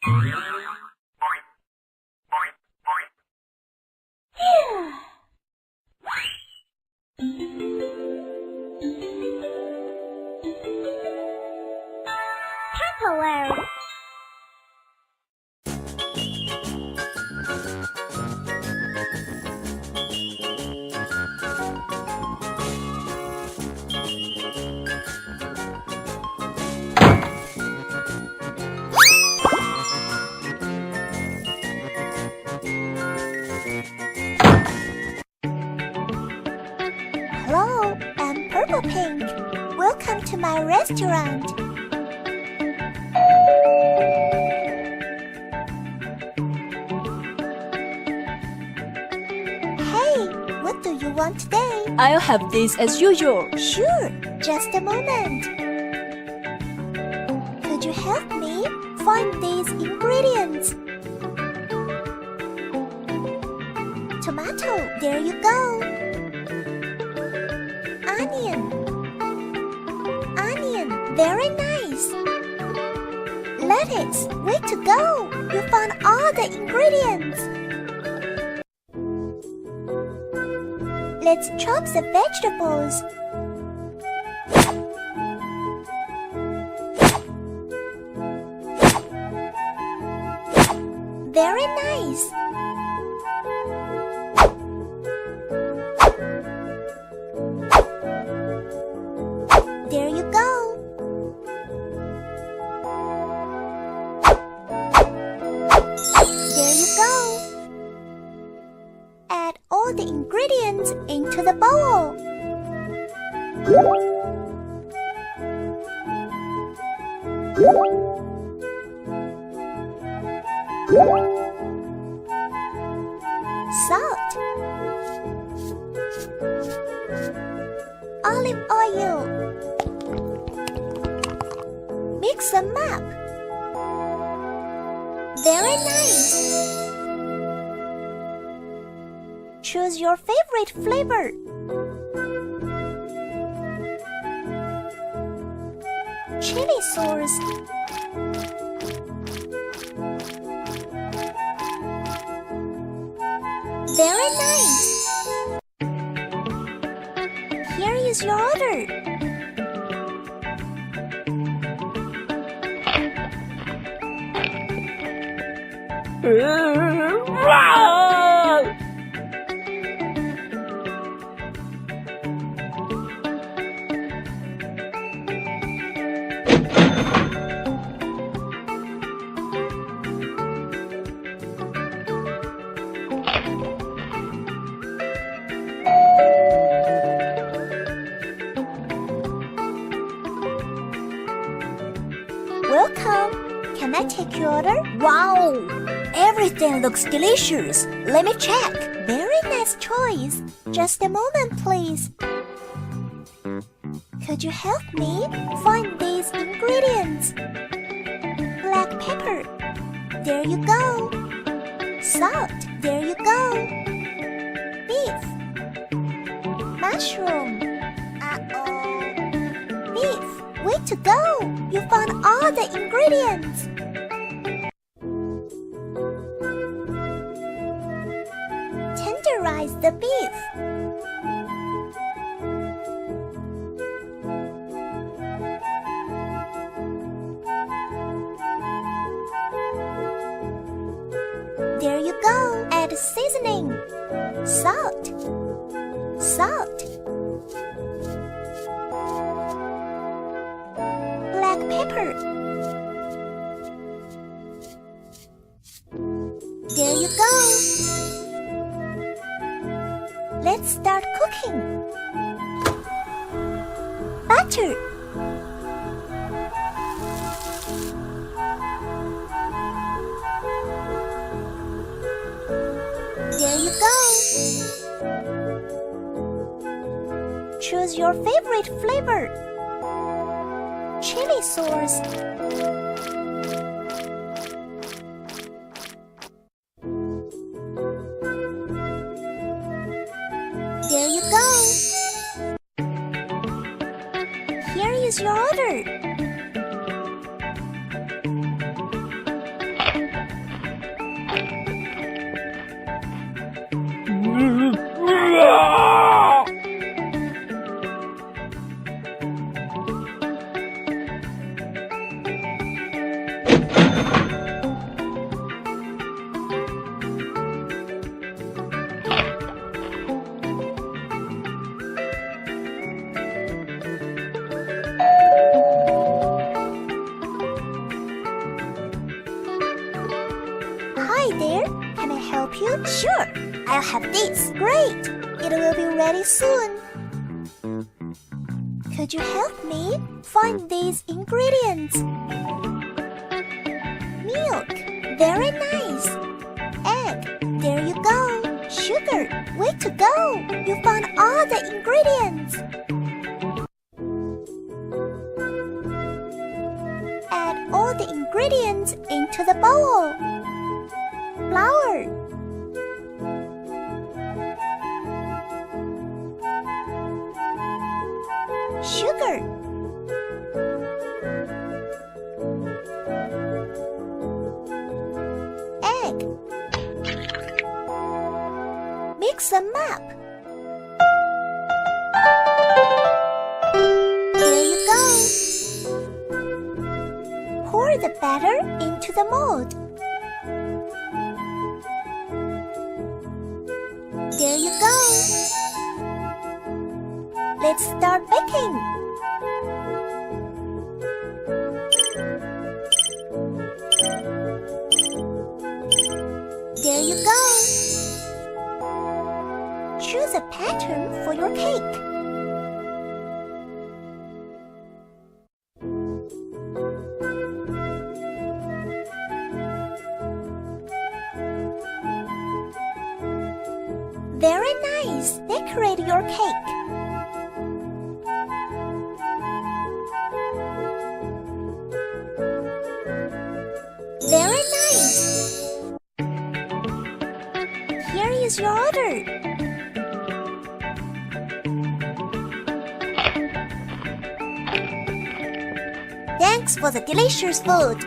Kitchenware. Hello, I'm Purple Pink. Welcome to my restaurant. Hey, what do you want today? I'll have this as usual. Sure, just a moment. Could you help me find these ingredients? Tomato, there you go. Onion, very nice. Lettuce, way to go. You found all the ingredients. Let's chop the vegetables. Very nice. There you go. There you go. Add all the ingredients into the bowl. Salt, olive oil. Mix them up. Very nice. Choose your favorite flavor. Chili sauce. Very nice. Here is your order. Welcome. Can I take your order? Wow! Everything looks delicious. Let me check. Very nice choice. Just a moment, please. Could you help me find these ingredients? Black pepper. There you go. Salt. There you go. Beef. Mushroom. Beef. Way to go! You found all the ingredients. Tenderize the beef. There you go. Add seasoning. Salt. Black pepper. There you go. Let's start cooking. Butter. There you go. Choose your favorite flavor. Chili sauce. There you go. Here is your order. Hi there, can I help you? Sure, I'll have this. Great, it will be ready soon. Could you help me find these ingredients? Milk, very nice. Egg, there you go. Sugar, way to go. You found all the ingredients. Add all the ingredients into the bowl. Flour, sugar, egg. Mix them up. There you go. Pour the batter into the mold. There you go. Let's start baking. There you go. Choose a pattern for your cake. Very nice. Decorate your cake. Very nice. Here is your order. Thanks for the delicious food.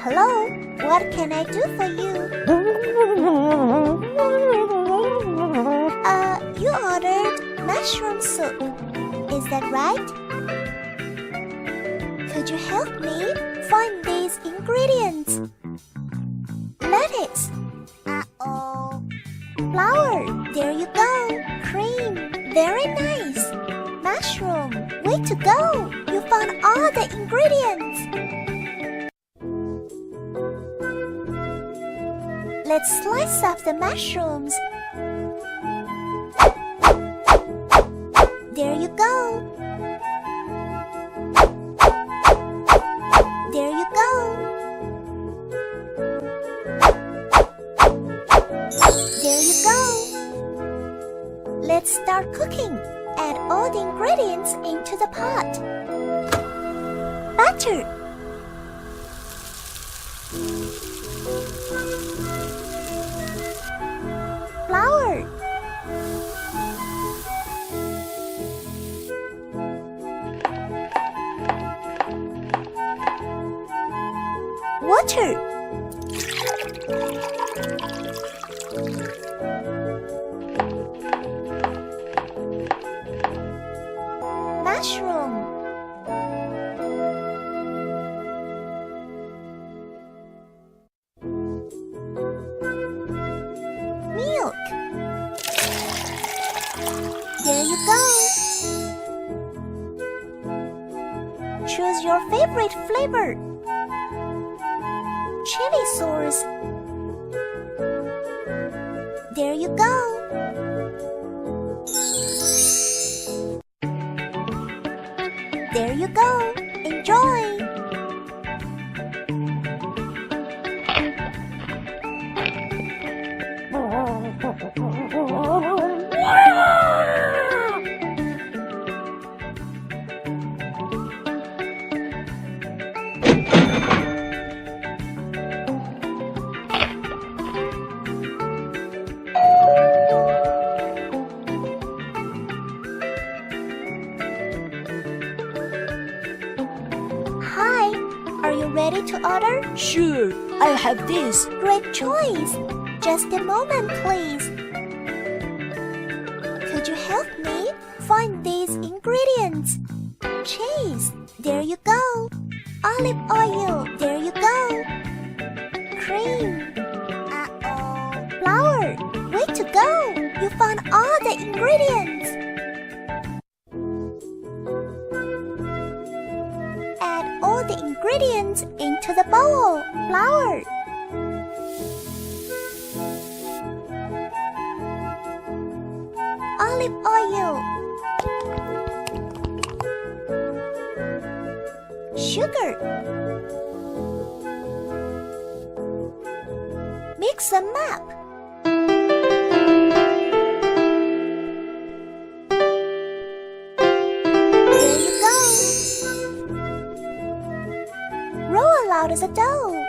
Hello, what can I do for you? You ordered mushroom soup. Is that right? Could you help me find these ingredients? Lettuce. Flour. There you go. Cream. Very nice. Mushroom. Way to go. You found all the ingredients. Let's slice up the mushrooms. There you go. There you go. There you go. Let's start cooking. Add all the ingredients into the pot. Butter. Flour. Water. Mushroom. Milk. There you go. Choose your favorite flavor. Chili sauce. There you go. There you go. Enjoy. Hi, are you ready to order? Sure, I'll have this. Great choice. Just a moment, please. Could you help me find these ingredients? Cheese. There you go. Olive oil. There you go. found all the ingredients. Add all the ingredients into the bowl. Flour, olive oil, sugar. Mix them up. There you go. Roll out as a dough.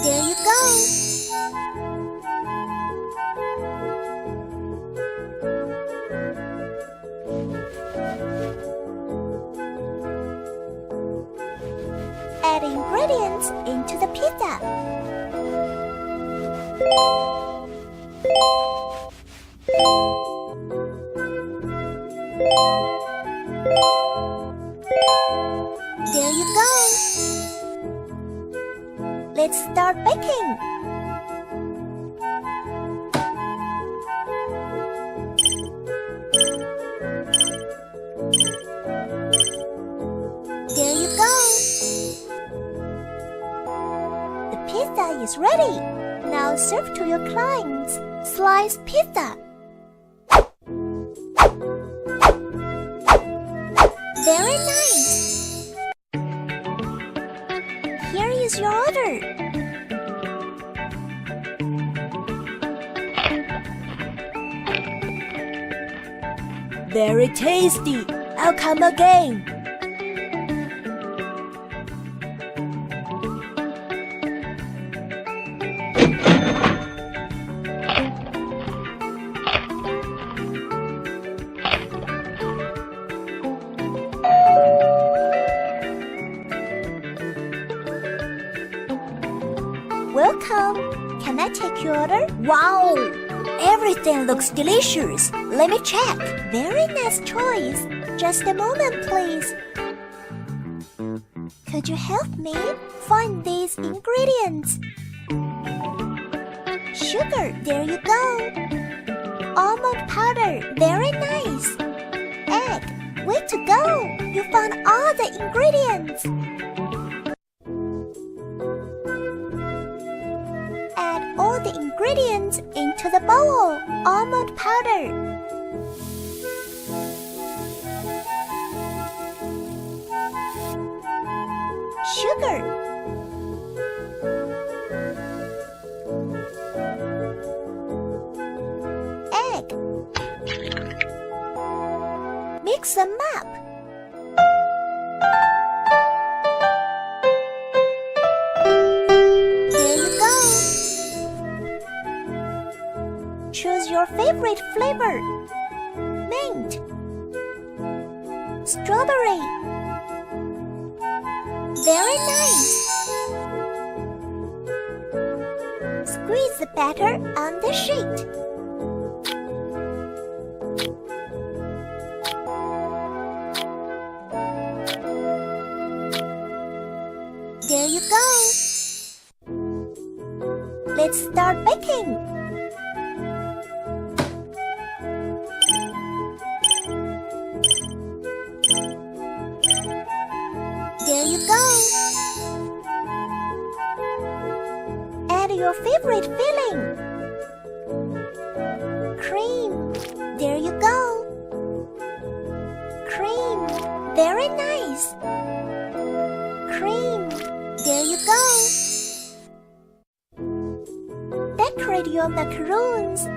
There you go. Add ingredients into the pizza. There you go. Let's start baking. There you go. The pizza is ready. Now serve to your clients. Sliced pizza. Very nice. Here is your order. Very tasty. I'll come again. Welcome. Can I take your order? Wow! Everything looks delicious. Let me check. Very nice choice. Just a moment, please. Could you help me find these ingredients? Sugar, there you go. Almond powder, very nice. Egg, way to go. You found all the ingredients. Add all the ingredients into the bowl. Almond powder, sugar, egg. Mix them up. There you go. Choose your favorite flavor. Mint, strawberry. Very nice. Squeeze the batter on the sheet. There you go. Let's start baking. There you go. Add your favorite filling. Cream. There you go. Cream. Very nice. Cream. There you go. Decorate your macarons.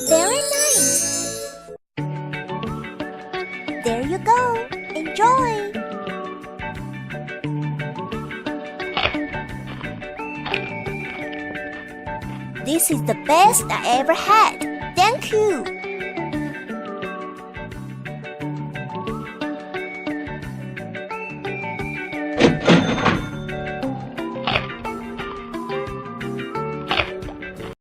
Very nice. There you go. Enjoy. This is the best I ever had. Thank you.